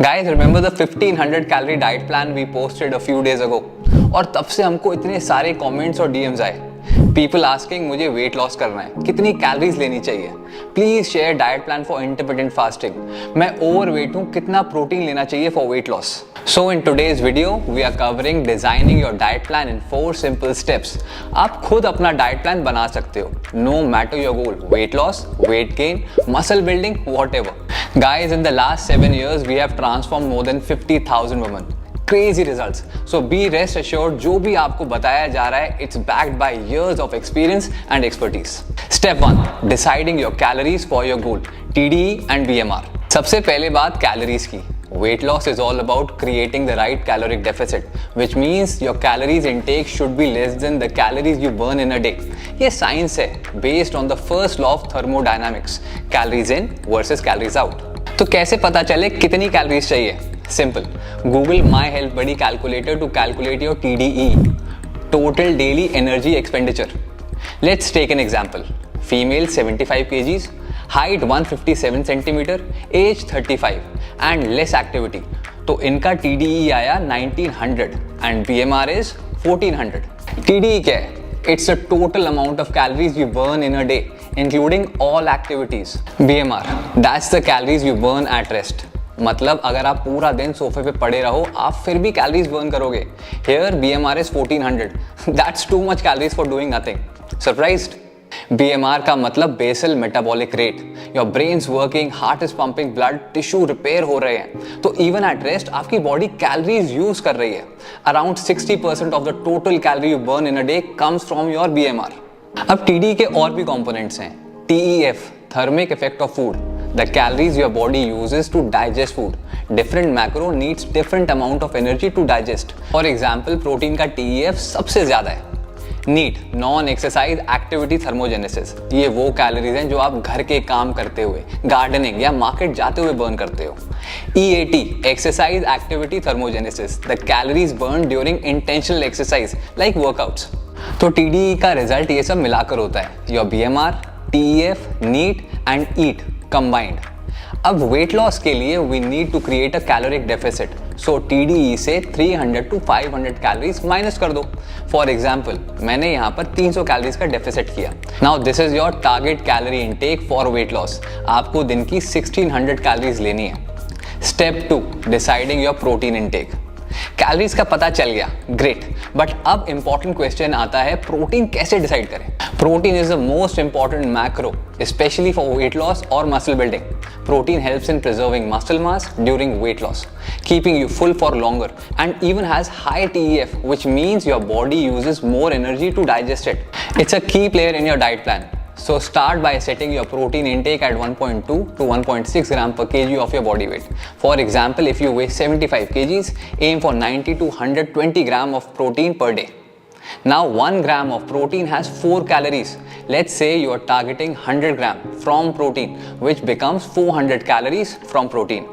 Guys, remember the 1500 calorie diet plan we posted a few days ago? और तब से हमको इतने सारे कमेंट्स और डीएम्स आए. People asking मुझे वेट लॉस करना है, कितनी कैलोरीज लेनी चाहिए, please share diet plan for intermittent fasting, मैं ओवरवेट हूँ, कितना प्रोटीन लेना चाहिए for weight loss. So in today's video we are covering designing your diet plan in 4 simple steps. आप खुद अपना डाइट प्लान बना सकते हो, no matter your goal, weight loss, weight gain, muscle building, whatever. Guys, in the last 7 years we have transformed more than 50,000 women. Crazy results. So be rest assured, जो भी आपको बताया जा रहा है, it's backed by years of experience and expertise. Step 1. Deciding your calories for your goal, TDE and BMR. सबसे पहले बात कैलोरीज की. Weight loss is all about creating the right caloric deficit, which means your calories intake should be less than the calories you burn in a day. ये science है, based on the first law of thermodynamics, calories in versus calories out. तो कैसे पता चले कितनी calories चाहिए? Simple. Google My Health Buddy calculator to calculate your TDE, total daily energy expenditure. Let's take an example. Female 75 kgs, height 157 cm, age 35 and less activity. तो इनका TDE आया 1900 and BMR is 1400. TDE क्या है? It's the total amount of calories you burn in a day, including all activities. BMR, that's the calories you burn at rest. मतलब अगर आप पूरा दिन सोफे पे पड़े रहो, आप फिर भी कैलोरीज बर्न करोगे. Here BMR is 1400. That's too much calories for doing nothing. Surprised? BMR का मतलब basal metabolic rate. Your brain's working, heart is pumping blood, tissue repair हो रहे हैं. तो इवन एट रेस्ट आपकी बॉडी कैलोरीज यूज कर रही है. Around 60% of the total calorie you burn in a day comes from your BMR. अब TD के और भी कंपोनेंट्स हैं. TEF, thermic effect of food, the calories your body uses to digest food. Different macro needs different amount of energy to digest. For example, protein का TEF सबसे ज्यादा है. Need, non exercise activity thermogenesis, ये वो calories हैं जो आप घर के काम करते हुए, गार्डनिंग या मार्केट जाते हुए बर्न करते हो. EAT, exercise activity thermogenesis, the calories burn during intentional exercise like workouts. तो TDE का रिजल्ट ये सब मिलाकर होता है. Your BMR, TEF, NEAT and EAT combined. अब वेट लॉस के लिए we need to create a caloric deficit. So TDE से 300 to 500 कैलोरीज माइनस कर दो. फॉर एग्जाम्पल, मैंने यहाँ पर 300 कैलोरीज का डेफिसिट किया. Now this is your target calorie intake for weight loss. आपको दिन की 1600 कैलोरीज लेनी है. Step 2, deciding your protein intake. Calories का पता चल गया, ग्रेट. बट अब इंपॉर्टेंट क्वेश्चन आता है, प्रोटीन कैसे डिसाइड करें? Protein is the most important macro, especially for weight loss or muscle building. Protein helps in preserving muscle mass during weight loss, keeping you full for longer, and even has high TEF, which means your body uses more energy to digest it. It's a key player in your diet plan. So start by setting your protein intake at 1.2 to 1.6 gram per kg of your body weight. For example, if you weigh 75 kgs, aim for 90 to 120 gram of protein per day. Now 1 gram of protein has 4 calories. Let's say you are targeting 100 gram from protein, which becomes 400 calories from protein.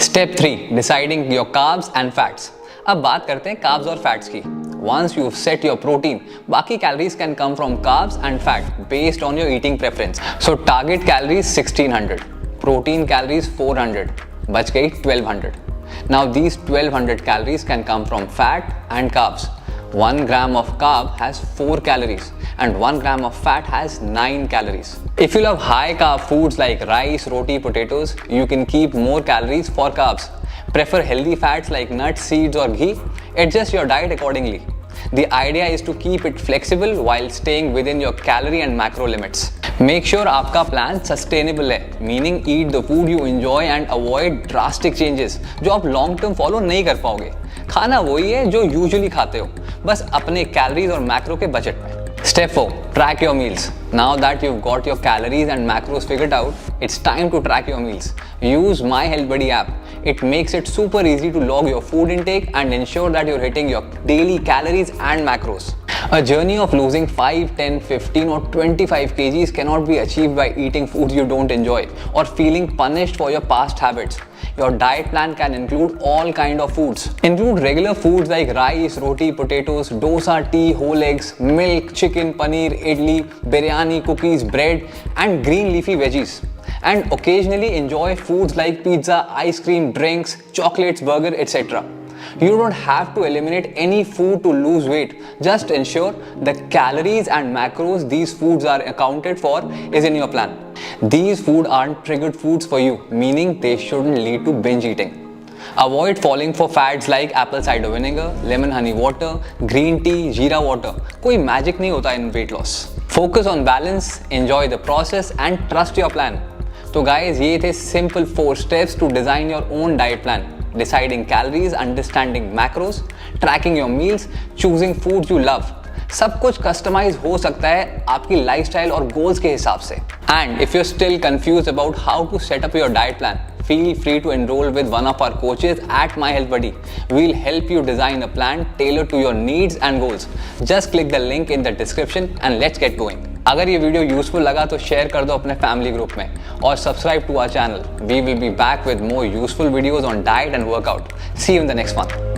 Step 3, deciding your carbs and fats. अब बात करते हैं carbs और fats की. Once you've set your protein, बाकी calories can come from carbs and fat based on your eating preference. So target calories 1600, protein calories 400, बच गई 1200. Now these 1200 calories can come from fat and carbs. 1 gram of carb has 4 calories and 1 gram of fat has 9 calories. If you love high carb foods like rice, roti, potatoes, you can keep more calories for carbs. Prefer healthy fats like nuts, seeds or ghee. Adjust your diet accordingly. The idea is to keep it flexible while staying within your calorie and macro limits. Make sure आपका plan sustainable है, meaning eat the food you enjoy and avoid drastic changes जो आप long term follow नहीं कर पाओगे. खाना वही है जो यूजुअली खाते हो, बस अपने कैलोरीज और मैक्रो के बजट में. Step 4, track your meals. Now that you've got your calories and macros figured out, it's time to track your meals. Use My Health Buddy app. It makes it super easy to log your food intake and ensure that you're hitting your daily calories and macros. A journey of losing 5, 10, 15 or 25 kgs cannot be achieved by eating foods you don't enjoy or feeling punished for your past habits. Your diet plan can include all kind of foods. Include regular foods like rice, roti, potatoes, dosa, tea, whole eggs, milk, chicken, paneer, idli, biryani, cookies, bread and green leafy veggies. and occasionally enjoy foods like pizza, ice cream, drinks, chocolates, burger, etc. You don't have to eliminate any food to lose weight. Just ensure the calories and macros these foods are accounted for is in your plan. These foods aren't triggered foods for you, meaning they shouldn't lead to binge eating. Avoid falling for fads like apple cider vinegar, lemon honey water, green tea, jeera water. कोई magic नहीं होता in weight loss. Focus on balance, enjoy the process and trust your plan. तो guys, ये थे simple 4 steps to design your own diet plan. Deciding calories, understanding macros, tracking your meals, choosing foods you love. सब कुछ customise हो सकता है आपकी lifestyle और गोल्स के हिसाब से. And if you still confuse about how to set up your diet plan, feel free to enroll with one of our coaches at My Health Buddy. We'll help you design a plan tailored to your needs and goals. Just click the link in the description and let's get going. अगर ये video useful लगा तो share कर दो अपने family group में और subscribe to our channel. We will be back with more useful videos on diet and workout. See you in the next one.